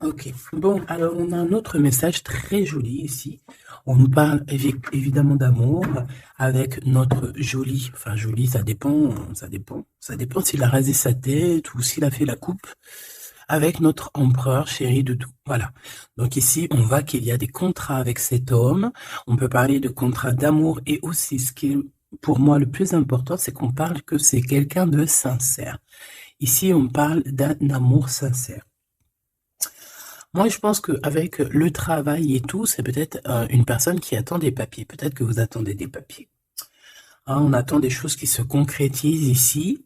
Ok. Bon, alors on a un autre message très joli ici. On nous parle évidemment d'amour avec notre joli, enfin joli, ça dépend s'il a rasé sa tête ou s'il a fait la coupe avec notre empereur chéri de tout. Voilà. Donc ici, on voit qu'il y a des contrats avec cet homme. On peut parler de contrats d'amour et aussi ce qui est pour moi le plus important, c'est qu'on parle que c'est quelqu'un de sincère. Ici, on parle d'un amour sincère. Moi, je pense qu'avec le travail et tout, c'est peut-être une personne qui attend des papiers. Peut-être que vous attendez des papiers. Hein, on attend des choses qui se concrétisent ici.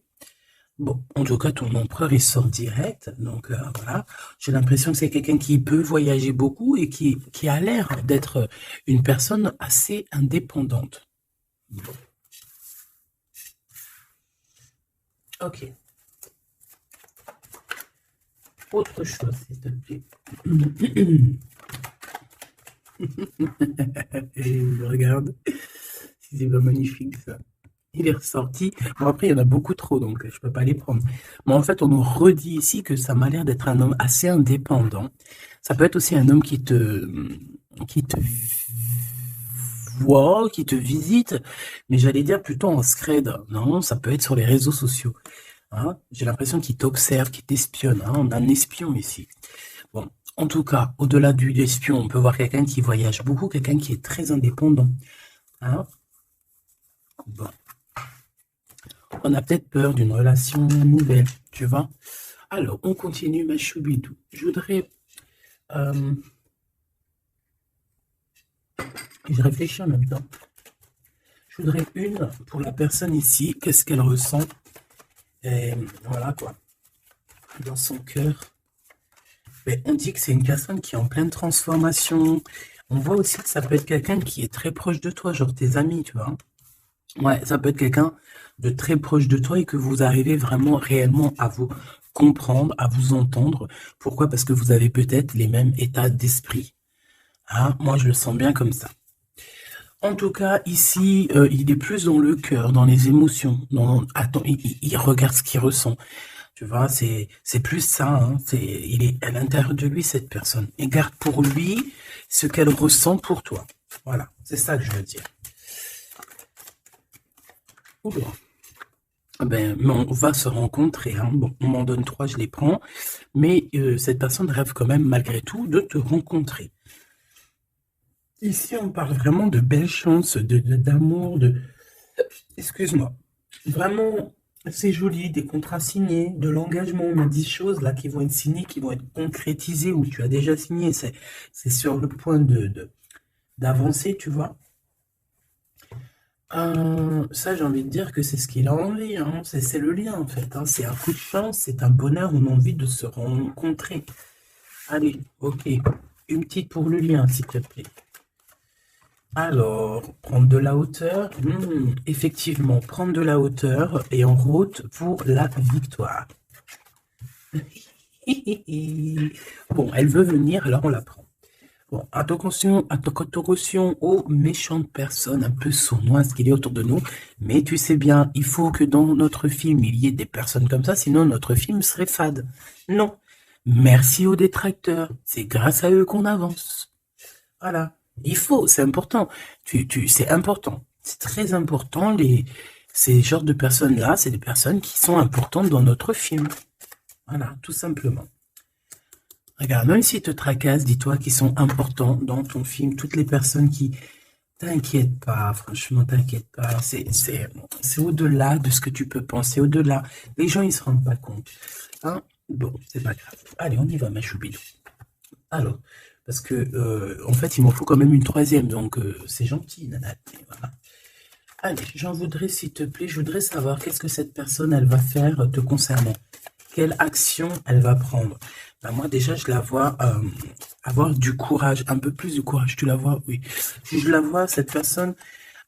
Bon, en tout cas, ton empereur, il sort direct. Donc, voilà. J'ai l'impression que c'est quelqu'un qui peut voyager beaucoup et qui a l'air d'être une personne assez indépendante. Bon, ok. Autre chose, s'il te plaît. Et regarde, c'est pas magnifique ça. Il est ressorti. Bon, après, il y en a beaucoup trop, donc je peux pas les prendre. Mais en fait, on nous redit ici que ça m'a l'air d'être un homme assez indépendant. Ça peut être aussi un homme qui te voit, qui te visite, mais j'allais dire plutôt en scred. Non, ça peut être sur les réseaux sociaux. Hein. J'ai l'impression qu'il t'observe, qu'il t'espionne. Hein. On a un espion ici. Bon, en tout cas, au-delà du espion, on peut voir quelqu'un qui voyage beaucoup, quelqu'un qui est très indépendant. Hein. Bon. On a peut-être peur d'une relation nouvelle, tu vois. Alors, on continue, ma choubidou. Euh, je réfléchis en même temps. Je voudrais une pour la personne ici, qu'est-ce qu'elle ressent, et voilà quoi, dans son cœur. Mais on dit que c'est une personne qui est en pleine transformation. On voit aussi que ça peut être quelqu'un qui est très proche de toi, genre tes amis, tu vois. Ouais, ça peut être quelqu'un de très proche de toi et que vous arrivez vraiment réellement à vous comprendre, à vous entendre. Pourquoi? Parce que vous avez peut-être les mêmes états d'esprit. Hein, moi, je le sens bien comme ça. En tout cas, ici, il est plus dans le cœur, dans les émotions. Attends, il regarde ce qu'il ressent. Tu vois, c'est plus ça. Hein, il est à l'intérieur de lui, cette personne. Il garde pour lui ce qu'elle ressent pour toi. Voilà, c'est ça que je veux dire. Oula. Ben, on va se rencontrer. Hein. Bon, on m'en donne trois, je les prends. Mais cette personne rêve quand même, malgré tout, de te rencontrer. Ici, on parle vraiment de belles chances, d'amour, de... Excuse-moi. Vraiment, c'est joli, des contrats signés, de l'engagement. On a 10 choses là qui vont être signées, qui vont être concrétisées ou tu as déjà signé. C'est sur le point d'avancer, tu vois. Ça, j'ai envie de dire que c'est ce qu'il a envie. Hein. C'est le lien, en fait. Hein. C'est un coup de chance, c'est un bonheur. On a envie de se rencontrer. Allez, ok. Une petite pour le lien, s'il te plaît. Alors, prendre de la hauteur. Effectivement, prendre de la hauteur et en route pour la victoire. Bon, elle veut venir, alors on la prend. Bon, attention aux méchantes personnes un peu sournoises qu'il y a autour de nous. Mais tu sais bien, il faut que dans notre film, il y ait des personnes comme ça, sinon notre film serait fade. Non. Merci aux détracteurs. C'est grâce à eux qu'on avance. Voilà. Il faut, c'est important. C'est important. C'est très important. Ces genres de personnes-là, c'est des personnes qui sont importantes dans notre film. Voilà, tout simplement. Regarde, même s'ils te tracassent, dis-toi qu'ils sont importants dans ton film. Toutes les personnes qui... T'inquiète pas, franchement, t'inquiète pas. C'est au-delà de ce que tu peux penser, au-delà. Les gens, ils se rendent pas compte. Hein. Bon, c'est pas grave. Allez, on y va, ma choupidou. Alors, parce que, en fait, il m'en faut quand même une troisième, donc c'est gentil, Nana. Voilà. Allez, j'en voudrais, s'il te plaît, je voudrais savoir qu'est-ce que cette personne, elle va faire te concernant. Quelle action elle va prendre. Ben, moi, déjà, je la vois avoir du courage, un peu plus de courage. Tu la vois, oui. Je la vois, cette personne,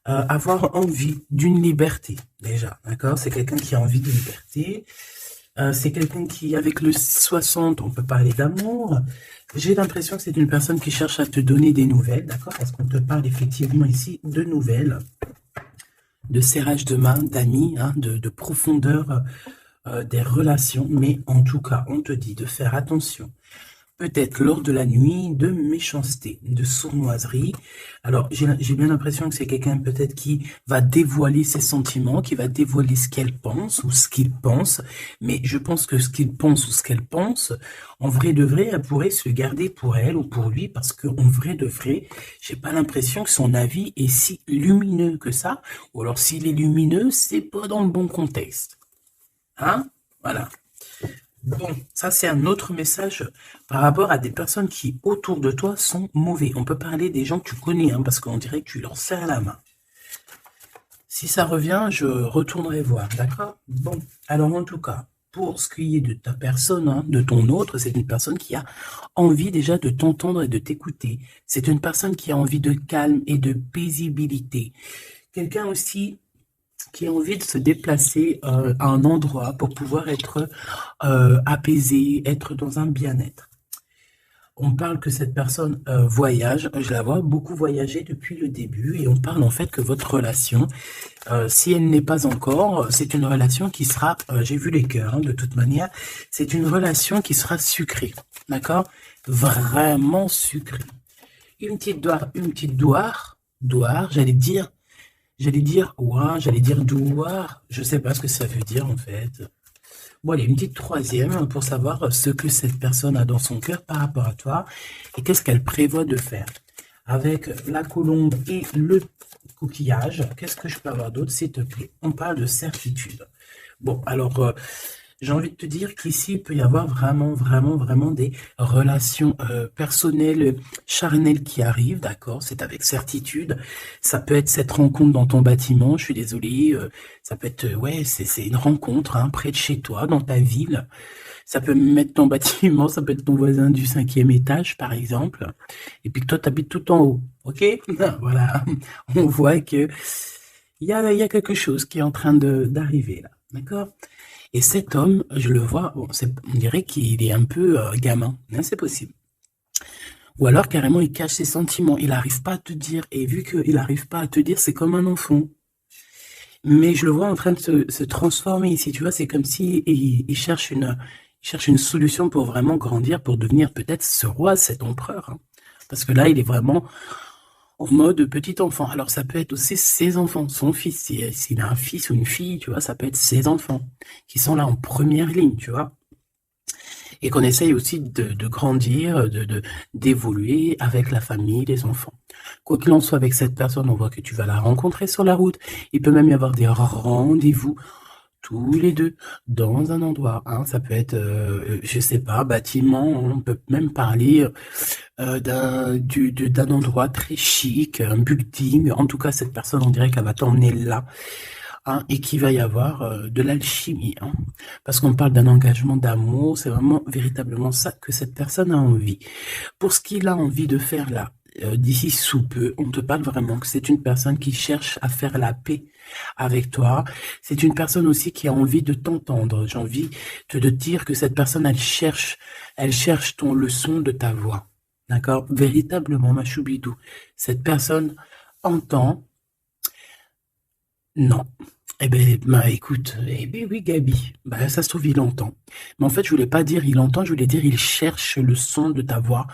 avoir envie d'une liberté, déjà. D'accord. C'est quelqu'un qui a envie de liberté. C'est quelqu'un qui, avec le 60, on peut parler d'amour. J'ai l'impression que c'est une personne qui cherche à te donner des nouvelles, d'accord? Parce qu'on te parle effectivement ici de nouvelles, de serrage de main, d'amis, hein, de profondeur des relations. Mais en tout cas, on te dit de faire attention. peut-être lors de la nuit, de méchanceté, de sournoiserie. Alors, j'ai bien l'impression que c'est quelqu'un peut-être qui va dévoiler ses sentiments, qui va dévoiler ce qu'elle pense ou ce qu'il pense. Mais je pense que ce qu'il pense ou ce qu'elle pense, en vrai de vrai, elle pourrait se le garder pour elle ou pour lui parce qu'en vrai de vrai, j'ai pas l'impression que son avis est si lumineux que ça. Ou alors, s'il est lumineux, c'est pas dans le bon contexte. Hein? Voilà. Bon, ça c'est un autre message par rapport à des personnes qui autour de toi sont mauvais. On peut parler des gens que tu connais, hein, parce qu'on dirait que tu leur serres la main. Si ça revient, je retournerai voir, d'accord? Bon, alors en tout cas, pour ce qui est de ta personne, hein, de ton autre, c'est une personne qui a envie déjà de t'entendre et de t'écouter. C'est une personne qui a envie de calme et de paisibilité. Quelqu'un aussi qui a envie de se déplacer à un endroit pour pouvoir être apaisé, être dans un bien-être. On parle que cette personne voyage, je la vois beaucoup voyager depuis le début, et on parle en fait que votre relation, si elle n'est pas encore, c'est une relation qui sera, j'ai vu les cœurs, hein, de toute manière, c'est une relation qui sera sucrée, d'accord? Vraiment sucrée. Une petite douar, j'allais dire douar, je sais pas ce que ça veut dire en fait. Bon, allez, une petite troisième pour savoir ce que cette personne a dans son cœur par rapport à toi et qu'est-ce qu'elle prévoit de faire. Avec la colombe et le coquillage, qu'est-ce que je peux avoir d'autre, s'il te plaît? On parle de certitude. Bon, alors, j'ai envie de te dire qu'ici, il peut y avoir vraiment des relations personnelles, charnelles qui arrivent, d'accord? C'est avec certitude. Ça peut être cette rencontre dans ton bâtiment, je suis désolé. Ça peut être, ouais, c'est une rencontre, hein, près de chez toi, dans ta ville. Ça peut même être ton bâtiment, ça peut être ton voisin du 5e étage, par exemple. Et puis que toi, tu habites tout en haut, ok? Voilà, on voit que il y a quelque chose qui est en train d'arriver là, d'accord? Et cet homme, je le vois, bon, on dirait qu'il est un peu gamin, hein, c'est possible. Ou alors carrément il cache ses sentiments, il n'arrive pas à te dire, et vu qu'il n'arrive pas à te dire, c'est comme un enfant. Mais je le vois en train de se transformer ici, tu vois, c'est comme si il cherche une solution pour vraiment grandir, pour devenir peut-être ce roi, cet empereur. Hein. Parce que là, il est vraiment en mode petit enfant. Alors ça peut être aussi ses enfants, son fils, s'il a un fils ou une fille, tu vois, ça peut être ses enfants qui sont là en première ligne, tu vois. Et qu'on essaye aussi de grandir, d'évoluer avec la famille, les enfants. Quoi qu'il en soit avec cette personne, on voit que tu vas la rencontrer sur la route. Il peut même y avoir des rendez-vous tous les deux dans un endroit. Hein. Ça peut être, je sais pas, bâtiment. On peut même parler d'un endroit très chic, un building. En tout cas, cette personne, on dirait qu'elle va t'emmener là. Hein, et qu'il va y avoir de l'alchimie. Hein, parce qu'on parle d'un engagement d'amour, c'est vraiment véritablement ça que cette personne a envie. Pour ce qu'il a envie de faire là, d'ici sous peu, on te parle vraiment que c'est une personne qui cherche à faire la paix avec toi. C'est une personne aussi qui a envie de t'entendre. J'ai envie de dire que cette personne, elle cherche le son de ta voix. D'accord? Véritablement, ma choubidou. Cette personne entend. Non. Eh ben, bah, écoute, eh ben oui, Gabi. Bah, ça se trouve, il entend. Mais en fait, je voulais pas dire il entend, je voulais dire il cherche le son de ta voix.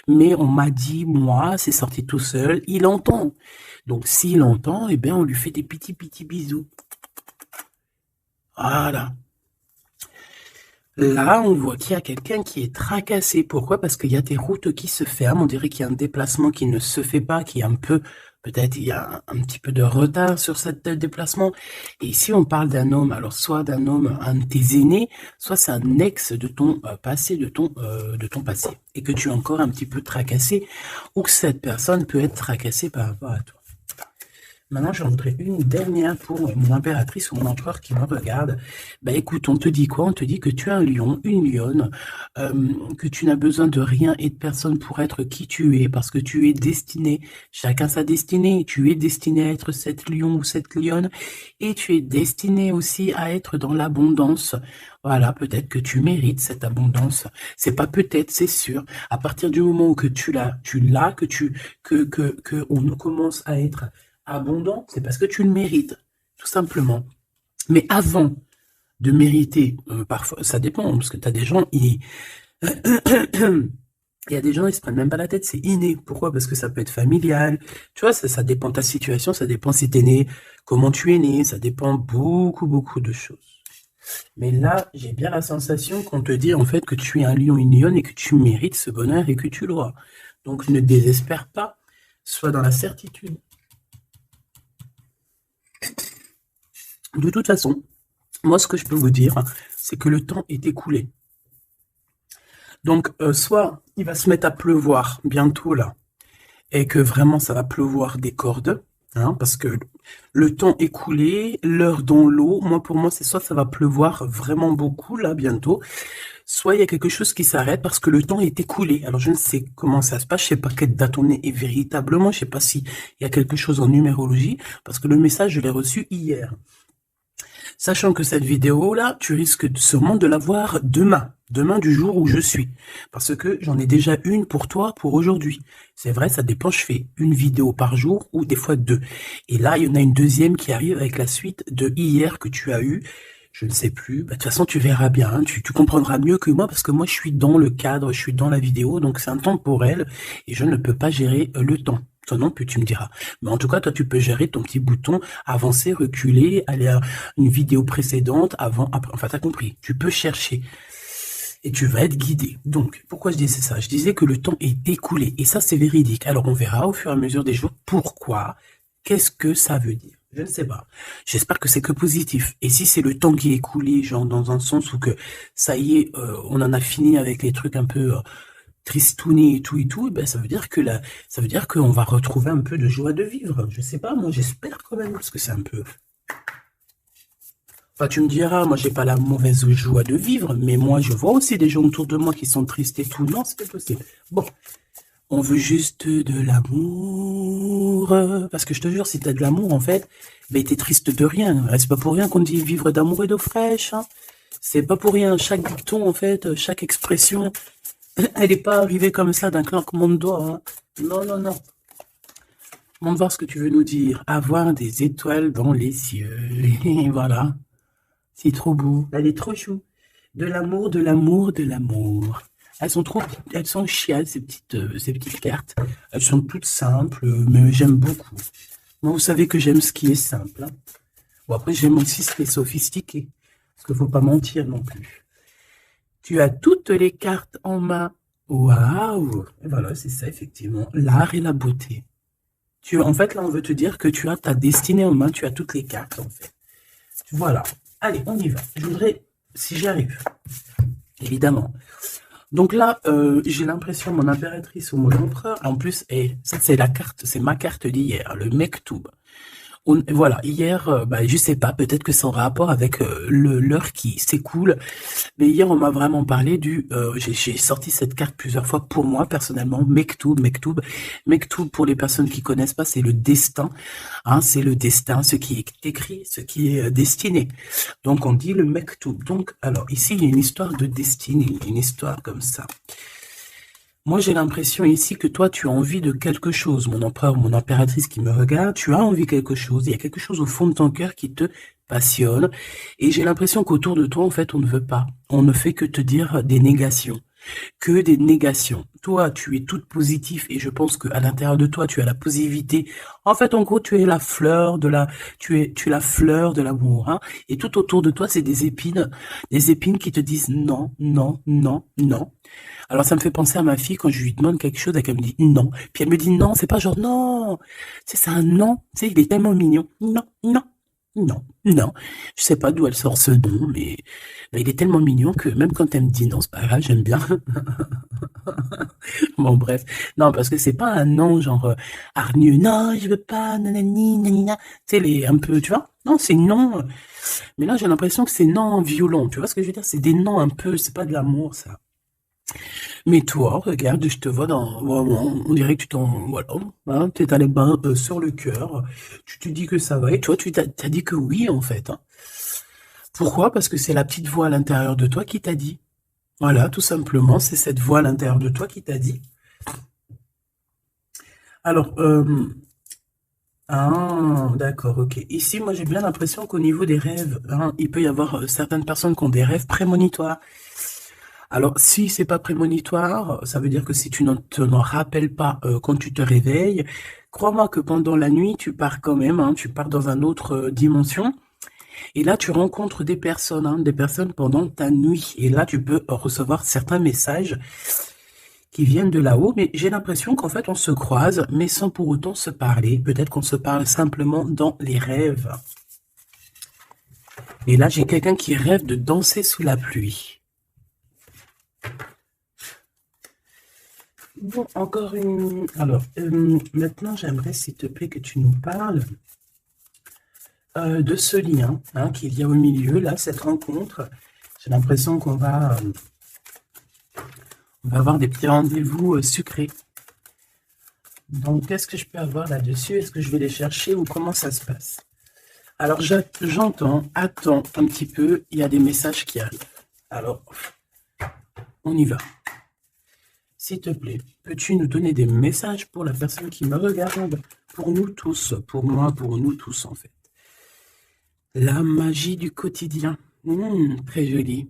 Mais on m'a dit, moi, c'est sorti tout seul, il entend. Donc, s'il entend, eh ben, on lui fait des petits bisous. Voilà. Là, on voit qu'il y a quelqu'un qui est tracassé. Pourquoi? Parce qu'il y a des routes qui se ferment. On dirait qu'il y a un déplacement qui ne se fait pas, qui est un peu, peut-être il y a un petit peu de retard sur ce déplacement. Et ici, on parle d'un homme, alors soit d'un homme, un de tes aînés, soit c'est un ex de ton passé, de ton passé. Et que tu es encore un petit peu tracassé, ou que cette personne peut être tracassée par rapport à toi. Maintenant, j'en voudrais une dernière pour mon impératrice ou mon empereur qui me regarde. Bah écoute, on te dit quoi? On te dit que tu es un lion, une lionne, que tu n'as besoin de rien et de personne pour être qui tu es, parce que tu es destiné, chacun sa destinée, tu es destiné à être cette lion ou cette lionne, et tu es destiné aussi à être dans l'abondance. Voilà, peut-être que tu mérites cette abondance. C'est pas peut-être, c'est sûr. À partir du moment où que tu l'as, que on commence à être abondant, c'est parce que tu le mérites, tout simplement. Mais avant de mériter, parfois, ça dépend, parce que tu as des gens, Il y a des gens, ils se prennent même pas la tête, c'est inné. Pourquoi? Parce que ça peut être familial. Tu vois, ça dépend de ta situation, ça dépend si t'es né, comment tu es né, ça dépend beaucoup, beaucoup de choses. Mais là, j'ai bien la sensation qu'on te dit en fait que tu es un lion, une lionne et que tu mérites ce bonheur et que tu l'auras. Donc ne désespère pas, sois dans la certitude. De toute façon, moi ce que je peux vous dire, c'est que le temps est écoulé. Donc soit il va se mettre à pleuvoir bientôt là, et que vraiment ça va pleuvoir des cordes, hein, parce que le temps écoulé, l'heure dans l'eau, moi pour moi c'est soit ça va pleuvoir vraiment beaucoup là bientôt, soit il y a quelque chose qui s'arrête parce que le temps est écoulé. Alors je ne sais comment ça se passe, je sais pas quelle date on est véritablement, je sais pas si il y a quelque chose en numérologie, parce que le message je l'ai reçu hier. Sachant que cette vidéo-là, tu risques sûrement de la voir demain. Demain du jour où je suis. Parce que j'en ai déjà une pour toi pour aujourd'hui. C'est vrai, ça dépend, je fais une vidéo par jour ou des fois deux. Et là, il y en a une deuxième qui arrive avec la suite de hier que tu as eu. Je ne sais plus. Bah, de toute façon, tu verras bien. Hein. Tu comprendras mieux que moi parce que moi, je suis dans le cadre, je suis dans la vidéo. Donc, c'est un temporel et je ne peux pas gérer le temps. Toi non plus, tu me diras. Mais en tout cas, toi, tu peux gérer ton petit bouton, avancer, reculer, aller à une vidéo précédente, avant, après. Enfin, t'as compris. Tu peux chercher. Et tu vas être guidé. Donc, pourquoi je disais ça? Je disais que le temps est écoulé. Et ça, c'est véridique. Alors, on verra au fur et à mesure des jours pourquoi. Qu'est-ce que ça veut dire? Je ne sais pas. J'espère que c'est que positif. Et si c'est le temps qui est écoulé, genre dans un sens où que ça y est, on en a fini avec les trucs un peu tristouné et tout, ben ça veut dire que ça veut dire qu'on va retrouver un peu de joie de vivre. Je sais pas, moi j'espère quand même, parce que c'est un peu. Enfin, tu me diras, moi j'ai pas la mauvaise joie de vivre, mais moi je vois aussi des gens autour de moi qui sont tristes et tout. Non, c'est pas possible. Bon, on veut juste de l'amour. Parce que je te jure, si t'as de l'amour, en fait, ben t'es triste de rien. C'est pas pour rien qu'on dit vivre d'amour et d'eau fraîche. Hein. C'est pas pour rien. Chaque dicton, en fait, chaque expression, elle n'est pas arrivée comme ça d'un claquement de doigts. Hein. Non, non, non. Montre voir ce que tu veux nous dire. Avoir des étoiles dans les cieux. Et voilà. C'est trop beau. Elle est trop chou. De l'amour, de l'amour, de l'amour. Elles sont chiales, ces petites cartes. Elles sont toutes simples, mais j'aime beaucoup. Moi, vous savez que j'aime ce qui est simple. Hein. Bon, après, j'aime aussi ce qui est sophistiqué. Parce qu'il ne faut pas mentir non plus. Tu as toutes les cartes en main. Waouh! Et voilà, c'est ça, effectivement. L'art et la beauté. En fait, là, on veut te dire que tu as ta destinée en main. Tu as toutes les cartes, en fait. Voilà. Allez, on y va. Je voudrais, si j'y arrive, évidemment. Donc là, j'ai l'impression, mon impératrice ou mon empereur, en plus, et ça, c'est la carte, c'est ma carte d'hier, le Mektoub. Voilà, hier, je sais pas, peut-être que c'est en rapport avec l'heure qui s'écoule, mais hier on m'a vraiment parlé j'ai sorti cette carte plusieurs fois pour moi personnellement, Mektoub pour les personnes qui connaissent pas, c'est le destin, hein, c'est le destin, ce qui est écrit, ce qui est destiné. Donc on dit le Mektoub. Donc alors ici il y a une histoire de destinée, une histoire comme ça. Moi, j'ai l'impression ici que toi, tu as envie de quelque chose. Mon empereur, mon impératrice qui me regarde, tu as envie de quelque chose. Il y a quelque chose au fond de ton cœur qui te passionne. Et j'ai l'impression qu'autour de toi, en fait, on ne veut pas. On ne fait que te dire des négations. Que des négations. Toi, tu es toute positive et je pense qu'à l'intérieur de toi, tu as la positivité. En fait, en gros, tu es la fleur tu es la fleur de l'amour, hein. Et tout autour de toi, c'est des épines qui te disent non, non, non, non. Alors ça me fait penser à ma fille quand je lui demande quelque chose et qu'elle me dit non. Puis elle me dit non, c'est pas genre non. C'est un non. Tu sais, il est tellement mignon. Non, non, non, non. Je sais pas d'où elle sort ce nom, mais il est tellement mignon que même quand elle me dit non, c'est pas grave, j'aime bien. Bon, bref. Non, parce que c'est pas un non genre hargneux. Non, je veux pas, nanani, nanina. Tu sais, un peu, tu vois. Non, c'est non. Mais là, j'ai l'impression que c'est non violent. Tu vois ce que je veux dire? C'est des noms un peu, c'est pas de l'amour, ça. Mais toi, regarde, je te vois on dirait que tu voilà, hein, t'es allé ben, sur le cœur, tu te dis que ça va, et toi, tu t'as dit que oui, en fait. Hein. Pourquoi? Parce que c'est la petite voix à l'intérieur de toi qui t'a dit. Voilà, tout simplement, c'est cette voix à l'intérieur de toi qui t'a dit. Alors, ah, d'accord, ok. Ici, moi, j'ai bien l'impression qu'au niveau des rêves, hein, il peut y avoir certaines personnes qui ont des rêves prémonitoires. Alors, si c'est pas prémonitoire, ça veut dire que si tu ne t'en rappelles pas quand tu te réveilles, crois-moi que pendant la nuit, tu pars quand même, hein, tu pars dans une autre dimension. Et là, tu rencontres des personnes pendant ta nuit. Et là, tu peux recevoir certains messages qui viennent de là-haut. Mais j'ai l'impression qu'en fait, on se croise, mais sans pour autant se parler. Peut-être qu'on se parle simplement dans les rêves. Et là, j'ai quelqu'un qui rêve de danser sous la pluie. Bon, encore une... Alors, maintenant, j'aimerais, s'il te plaît, que tu nous parles de ce lien qu'il y a au milieu, là, cette rencontre. J'ai l'impression qu'on va avoir des petits rendez-vous sucrés. Donc, qu'est-ce que je peux avoir là-dessus? Est-ce que je vais les chercher ou comment ça se passe? Alors, j'entends, attends un petit peu, il y a des messages qui arrivent. Alors, on y va. S'il te plaît, peux-tu nous donner des messages pour la personne qui me regarde? Pour nous tous, pour moi, pour nous tous en fait. La magie du quotidien. Très joli.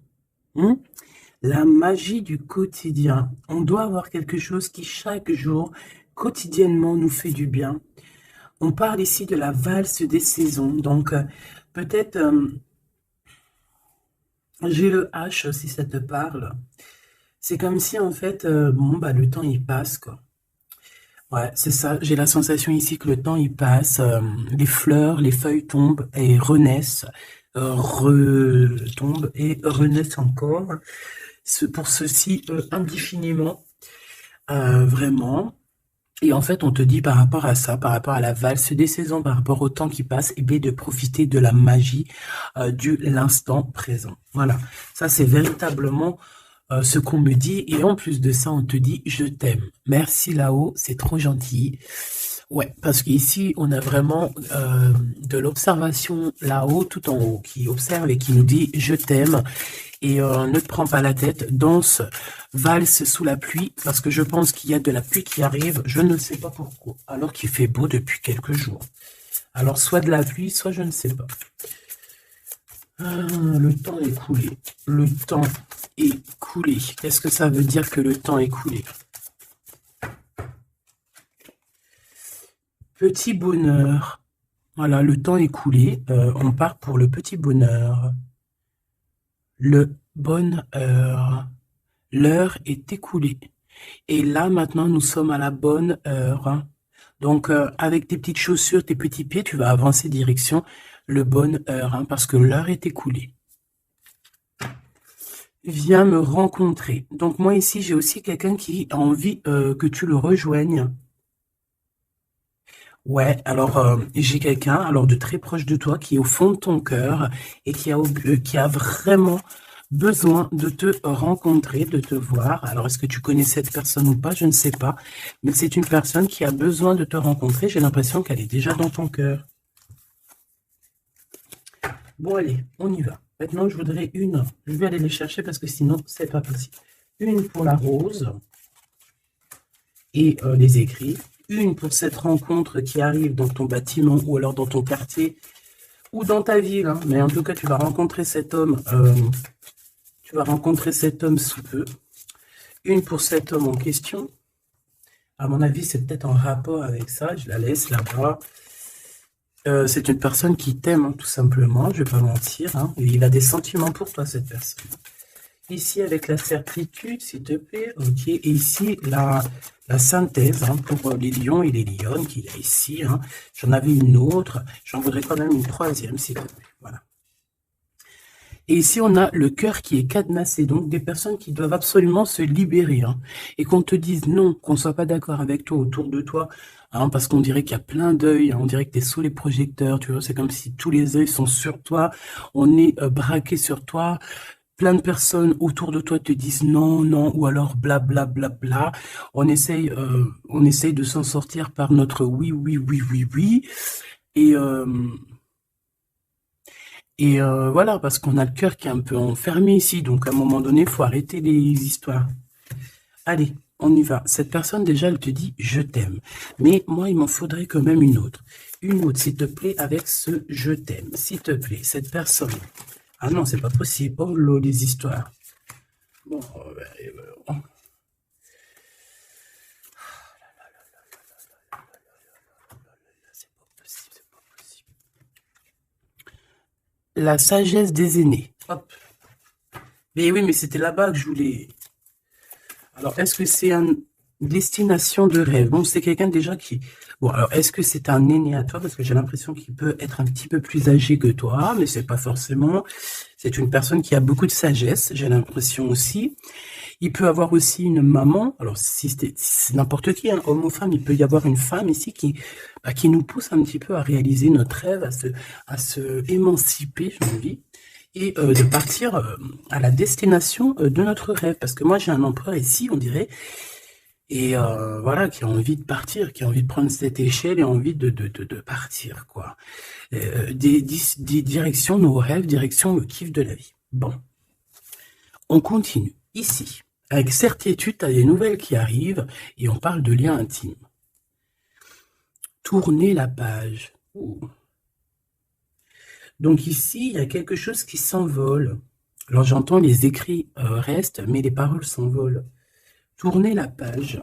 La magie du quotidien. On doit avoir quelque chose qui chaque jour, quotidiennement, nous fait du bien. On parle ici de la valse des saisons. Donc, peut-être, j'ai le H si ça te parle. C'est comme si, en fait, le temps, il passe, quoi. Ouais, c'est ça. J'ai la sensation ici que le temps, il passe. Les fleurs, les feuilles tombent et renaissent, retombent et renaissent encore. Pour ceci, indéfiniment, vraiment. Et en fait, on te dit par rapport à ça, par rapport à la valse des saisons, par rapport au temps qui passe, et bien de profiter de la magie de l'instant présent. Voilà, ça c'est véritablement ce qu'on me dit. Et en plus de ça, on te dit « je t'aime ». Merci là-haut, c'est trop gentil. Ouais, parce qu'ici, on a vraiment de l'observation là-haut, tout en haut, qui observe et qui nous dit « je t'aime ». Et ne te prends pas la tête, danse, valse sous la pluie, parce que je pense qu'il y a de la pluie qui arrive, je ne sais pas pourquoi, alors qu'il fait beau depuis quelques jours. Alors, soit de la pluie, soit je ne sais pas. Le temps est coulé. Le temps est coulé. Qu'est-ce que ça veut dire que le temps est coulé? Petit bonheur. Voilà, le temps est coulé. On part pour le petit bonheur. Le bonheur. L'heure est écoulée. Et là, maintenant, nous sommes à la bonne heure. Donc, avec tes petites chaussures, tes petits pieds, tu vas avancer direction le bonne heure, parce que l'heure est écoulée. Viens me rencontrer. Donc, moi, ici, j'ai aussi quelqu'un qui a envie que tu le rejoignes. Ouais, alors j'ai quelqu'un alors de très proche de toi qui est au fond de ton cœur et qui a vraiment besoin de te rencontrer, de te voir. Alors, est-ce que tu connais cette personne ou pas? Je ne sais pas. Mais c'est une personne qui a besoin de te rencontrer. J'ai l'impression qu'elle est déjà dans ton cœur. Bon, allez, on y va. Maintenant, je voudrais une. Je vais aller les chercher parce que sinon, c'est pas possible. Une pour la rose et les écrits. Une pour cette rencontre qui arrive dans ton bâtiment ou alors dans ton quartier ou dans ta ville. Hein. Mais en tout cas, tu vas rencontrer cet homme. Tu vas rencontrer cet homme sous peu. Une pour cet homme en question. À mon avis, c'est peut-être en rapport avec ça. Je la laisse là-bas. C'est une personne qui t'aime, hein, tout simplement. Je ne vais pas mentir. Hein. Il a des sentiments pour toi, cette personne. Ici, avec la certitude, s'il te plaît. Ok. Et ici, la synthèse pour les lions et les lionnes qu'il y a ici. Hein. J'en avais une autre. J'en voudrais quand même une troisième, s'il te plaît. Voilà. Et ici, on a le cœur qui est cadenassé, donc des personnes qui doivent absolument se libérer. Hein, et qu'on te dise non, qu'on ne soit pas d'accord avec toi, autour de toi, hein, parce qu'on dirait qu'il y a plein d'œils, hein, on dirait que tu es sous les projecteurs, tu vois, c'est comme si tous les œils sont sur toi, on est braqué sur toi, plein de personnes autour de toi te disent non, non, ou alors bla bla bla bla. On essaye de s'en sortir par notre oui, oui, oui, oui, oui. Et voilà, parce qu'on a le cœur qui est un peu enfermé ici. Donc, à un moment donné, il faut arrêter les histoires. Allez, on y va. Cette personne, déjà, elle te dit « je t'aime ». Mais moi, il m'en faudrait quand même une autre. Une autre, s'il te plaît, avec ce « je t'aime ». S'il te plaît, cette personne. Ah non, c'est pas possible. Oh là, les histoires. Bon, c'est pas possible, c'est pas possible. La sagesse des aînés. Hop. Mais oui, mais c'était là-bas que je voulais. Alors, est-ce que c'est une destination de rêve? Bon, c'est quelqu'un déjà qui... Bon, alors, est-ce que c'est un aîné à toi? Parce que j'ai l'impression qu'il peut être un petit peu plus âgé que toi, mais c'est pas forcément. C'est une personne qui a beaucoup de sagesse, j'ai l'impression aussi. Il peut avoir aussi une maman. Alors, si c'est n'importe qui, hein, homme ou femme, il peut y avoir une femme ici qui nous pousse un petit peu à réaliser notre rêve, à se émanciper, j'ai envie, et de partir à la destination de notre rêve. Parce que moi, j'ai un empereur ici, on dirait, et voilà, qui a envie de partir, qui a envie de prendre cette échelle et envie de partir, quoi. Des directions, nos rêves, direction le kiff de la vie. Bon, on continue. Ici, avec certitude, tu as des nouvelles qui arrivent et on parle de liens intimes. Tourner la page. Ouh. Donc ici, il y a quelque chose qui s'envole. Alors j'entends les écrits restent, mais les paroles s'envolent. Tourner la page.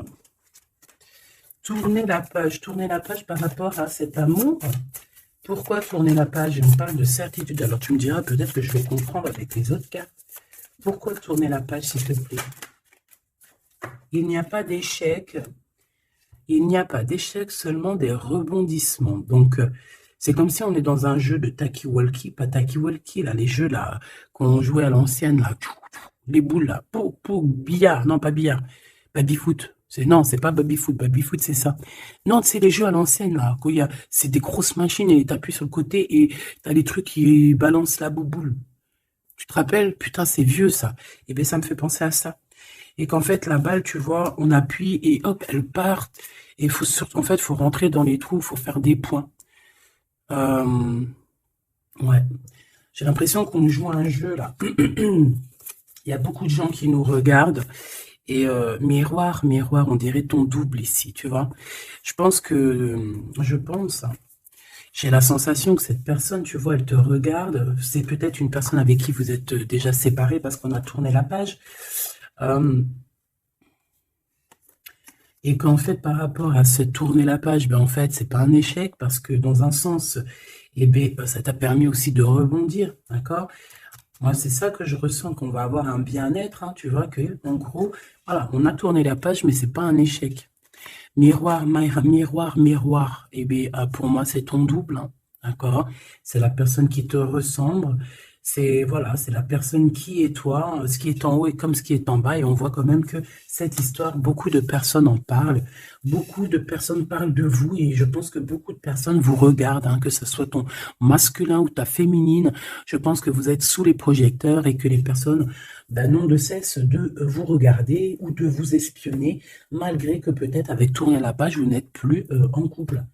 Tourner la page par rapport à cet amour. Pourquoi tourner la page? On parle de certitude. Alors tu me diras peut-être que je vais comprendre avec les autres cartes. Pourquoi tourner la page, s'il te plaît? Il n'y a pas d'échec. Il n'y a pas d'échec, seulement des rebondissements. Donc, c'est comme si on est dans un jeu de talkie-walkie, pas talkie-walkie, là, les jeux là qu'on jouait à l'ancienne, là, les boules là, billard, non pas billard, baby-foot. Non, c'est pas baby-foot, baby-foot c'est ça. Non, c'est les jeux à l'ancienne là, c'est des grosses machines et t'appuies sur le côté et t'as les trucs qui balancent la bouboule. Tu te rappelles? Putain, c'est vieux ça. Et bien ça me fait penser à ça. Et qu'en fait, la balle, tu vois, on appuie et hop, elle part. Et en fait, faut rentrer dans les trous, faut faire des points. Ouais. J'ai l'impression qu'on joue à un jeu, là. Il y a beaucoup de gens qui nous regardent. Et miroir, on dirait ton double ici, tu vois. Je pense, j'ai la sensation que cette personne, tu vois, elle te regarde. C'est peut-être une personne avec qui vous êtes déjà séparés parce qu'on a tourné la page. Et qu'en fait, par rapport à se tourner la page, ben en fait, c'est pas un échec parce que dans un sens, eh ben, ça t'a permis aussi de rebondir, d'accord? Moi, c'est ça que je ressens, qu'on va avoir un bien-être, hein, tu vois, que, en gros, voilà, on a tourné la page, mais c'est pas un échec. Miroir, miroir, eh bien, pour moi, c'est ton double, hein, d'accord? C'est la personne qui te ressemble, c'est voilà, c'est la personne qui est toi, ce qui est en haut et comme ce qui est en bas, et on voit quand même que cette histoire, beaucoup de personnes en parlent, beaucoup de personnes parlent de vous, et je pense que beaucoup de personnes vous regardent, hein, que ce soit ton masculin ou ta féminine, je pense que vous êtes sous les projecteurs et que les personnes n'ont de cesse de vous regarder ou de vous espionner, malgré que peut-être avec tourner la page, vous n'êtes plus en couple.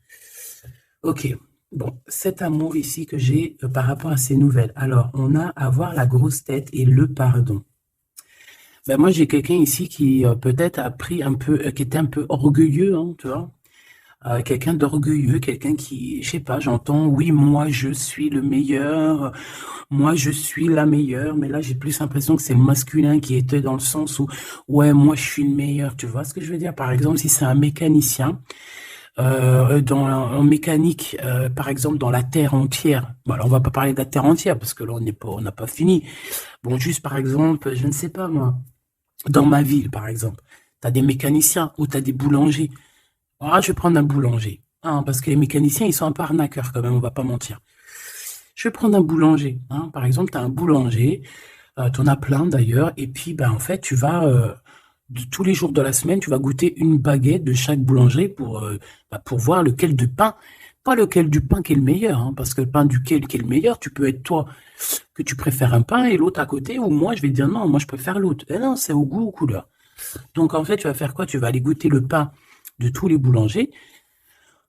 Ok. Bon, cet amour ici que j'ai par rapport à ces nouvelles. Alors, on a avoir la grosse tête et le pardon. Ben moi, j'ai quelqu'un ici qui peut-être a pris un peu, qui était un peu orgueilleux, hein, tu vois. Quelqu'un d'orgueilleux, quelqu'un qui, je sais pas, j'entends, oui, moi, je suis le meilleur, moi, je suis la meilleure, mais là, j'ai plus l'impression que c'est le masculin qui était dans le sens où, ouais, moi, je suis le meilleur, tu vois ce que je veux dire? Par exemple, si c'est un mécanicien, en mécanique, par exemple, dans la Terre entière. Bon, alors, on va pas parler de la Terre entière, parce que là, on n'a pas fini. Bon, juste, par exemple, je ne sais pas, moi, dans ma ville, par exemple, tu as des mécaniciens ou tu as des boulangers. Ah, je vais prendre un boulanger. Hein, parce que les mécaniciens, ils sont un peu arnaqueurs, quand même, on va pas mentir. Je vais prendre un boulanger. Hein, par exemple, tu as un boulanger, tu en as plein, d'ailleurs, et puis, ben, en fait, tu vas... tous les jours de la semaine, tu vas goûter une baguette de chaque boulangerie pour voir lequel du pain, pas lequel du pain qui est le meilleur, hein, parce que le pain duquel qui est le meilleur, tu peux être toi, que tu préfères un pain et l'autre à côté, ou moi je vais te dire non, moi je préfère l'autre. Et non, c'est au goût, aux couleurs. Donc en fait, tu vas faire quoi? Tu vas aller goûter le pain de tous les boulangers,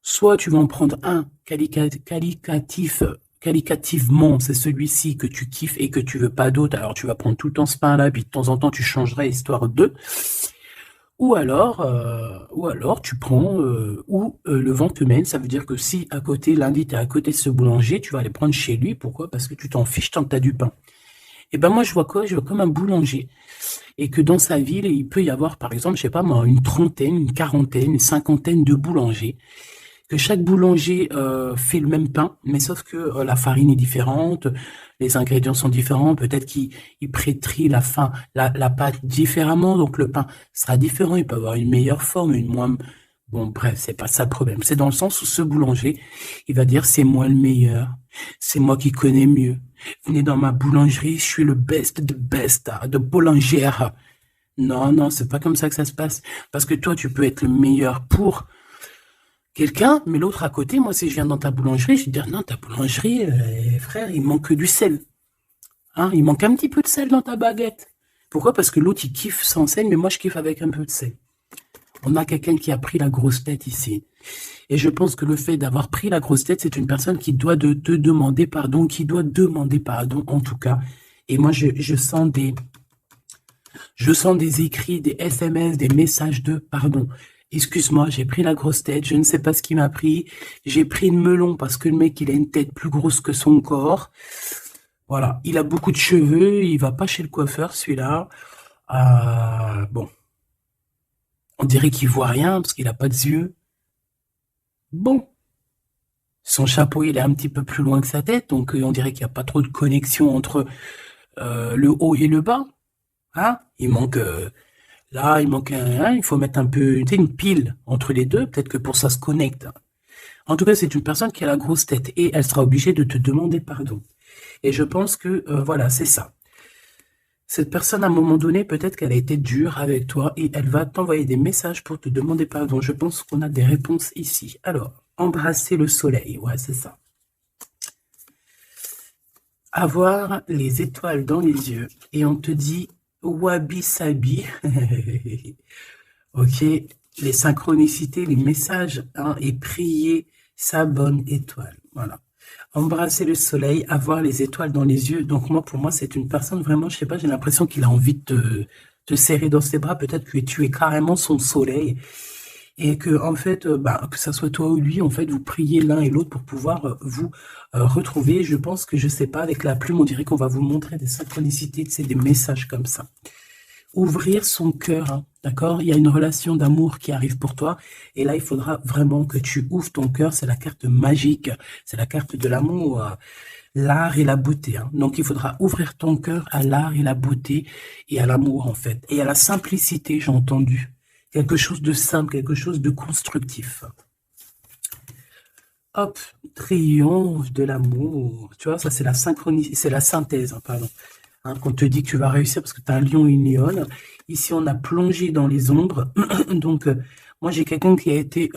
soit tu vas en prendre un qualitativement, c'est celui-ci que tu kiffes et que tu veux pas d'autre, alors tu vas prendre tout le temps ce pain-là, puis de temps en temps tu changerais histoire de, ou alors tu prends où le vent te mène, ça veut dire que si à côté, lundi tu es à côté de ce boulanger, tu vas aller prendre chez lui, pourquoi? Parce que tu t'en fiches tant que tu as du pain. Et ben moi, je vois quoi? Je vois comme un boulanger. Et que dans sa ville, il peut y avoir, par exemple, je sais pas moi, une trentaine, une quarantaine, une cinquantaine de boulangers. Que chaque boulanger fait le même pain, mais sauf que la farine est différente, les ingrédients sont différents, peut-être qu'il pétrit la pâte différemment, donc le pain sera différent, il peut avoir une meilleure forme, une moins... Bon, bref, c'est pas ça le problème. C'est dans le sens où ce boulanger, il va dire, c'est moi le meilleur, c'est moi qui connais mieux. Venez dans ma boulangerie, je suis le best de best, de boulangère. Non, non, c'est pas comme ça que ça se passe. Parce que toi, tu peux être le meilleur pour quelqu'un, mais l'autre à côté, moi, si je viens dans ta boulangerie, je vais dire, non, ta boulangerie, frère, il manque du sel. Hein, il manque un petit peu de sel dans ta baguette. Pourquoi? Parce que l'autre, il kiffe sans sel, mais moi, je kiffe avec un peu de sel. On a quelqu'un qui a pris la grosse tête ici. Et je pense que le fait d'avoir pris la grosse tête, c'est une personne qui doit te demander pardon, qui doit demander pardon, en tout cas. Et moi, je sens des écrits, des SMS, des messages de pardon. Excuse-moi, j'ai pris la grosse tête, je ne sais pas ce qui m'a pris. J'ai pris le melon parce que le mec, il a une tête plus grosse que son corps. Voilà, il a beaucoup de cheveux, il va pas chez le coiffeur, celui-là. Bon, on dirait qu'il voit rien parce qu'il a pas de yeux. Bon, son chapeau, il est un petit peu plus loin que sa tête, donc on dirait qu'il n'y a pas trop de connexion entre le haut et le bas. Hein? Il manque là, il manque hein, il faut mettre un peu, tu sais, une pile entre les deux, peut-être que pour ça se connecte. En tout cas, c'est une personne qui a la grosse tête et elle sera obligée de te demander pardon. Et je pense que voilà, c'est ça. Cette personne, à un moment donné, peut-être qu'elle a été dure avec toi et elle va t'envoyer des messages pour te demander pardon. Je pense qu'on a des réponses ici. Alors, embrasser le soleil, ouais, c'est ça. Avoir les étoiles dans les yeux et on te dit wabi sabi. Ok, les synchronicités, les messages hein, et prier sa bonne étoile. Voilà. Embrasser le soleil, avoir les étoiles dans les yeux. Donc moi, pour moi, c'est une personne vraiment, je sais pas, j'ai l'impression qu'il a envie de te serrer dans ses bras. Peut-être que tu es carrément son soleil et que en fait, que ça soit toi ou lui, en fait, vous priez l'un et l'autre pour pouvoir vous retrouver. Je pense que je sais pas, avec la plume, on dirait qu'on va vous montrer des synchronicités, c'est des messages comme ça. Ouvrir son cœur, hein, d'accord? Il y a une relation d'amour qui arrive pour toi, et là, il faudra vraiment que tu ouvres ton cœur. C'est la carte magique, c'est la carte de l'amour, l'art et la beauté. Hein. Donc, il faudra ouvrir ton cœur à l'art et la beauté et à l'amour, en fait, et à la simplicité, j'ai entendu. Quelque chose de simple, quelque chose de constructif. Hop, triomphe de l'amour. Tu vois, ça, c'est la synchronie, c'est la synthèse, hein, pardon. Hein, qu'on te dit que tu vas réussir parce que tu as un lion et une lionne. Ici, on a plongé dans les ombres. Donc, moi, j'ai quelqu'un qui a été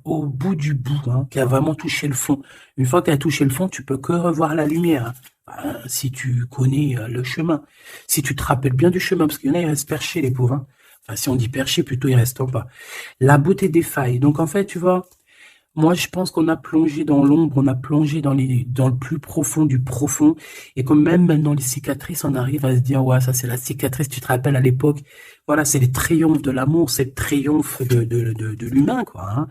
au bout du bout, hein, qui a vraiment touché le fond. Une fois qu'il a touché le fond, tu peux que revoir la lumière. Hein, si tu connais le chemin. Si tu te rappelles bien du chemin, parce qu'il y en a, ils restent perchés, les pauvres. Hein. Enfin, si on dit perchés, plutôt, ils restent en bas. La beauté des failles. Donc, en fait, tu vois, moi, je pense qu'on a plongé dans l'ombre, on a plongé dans le plus profond du profond, et que même dans les cicatrices, on arrive à se dire, ouais, ça c'est la cicatrice, tu te rappelles à l'époque, voilà, c'est les triomphes de l'amour, c'est le triomphe de l'humain, quoi. Hein.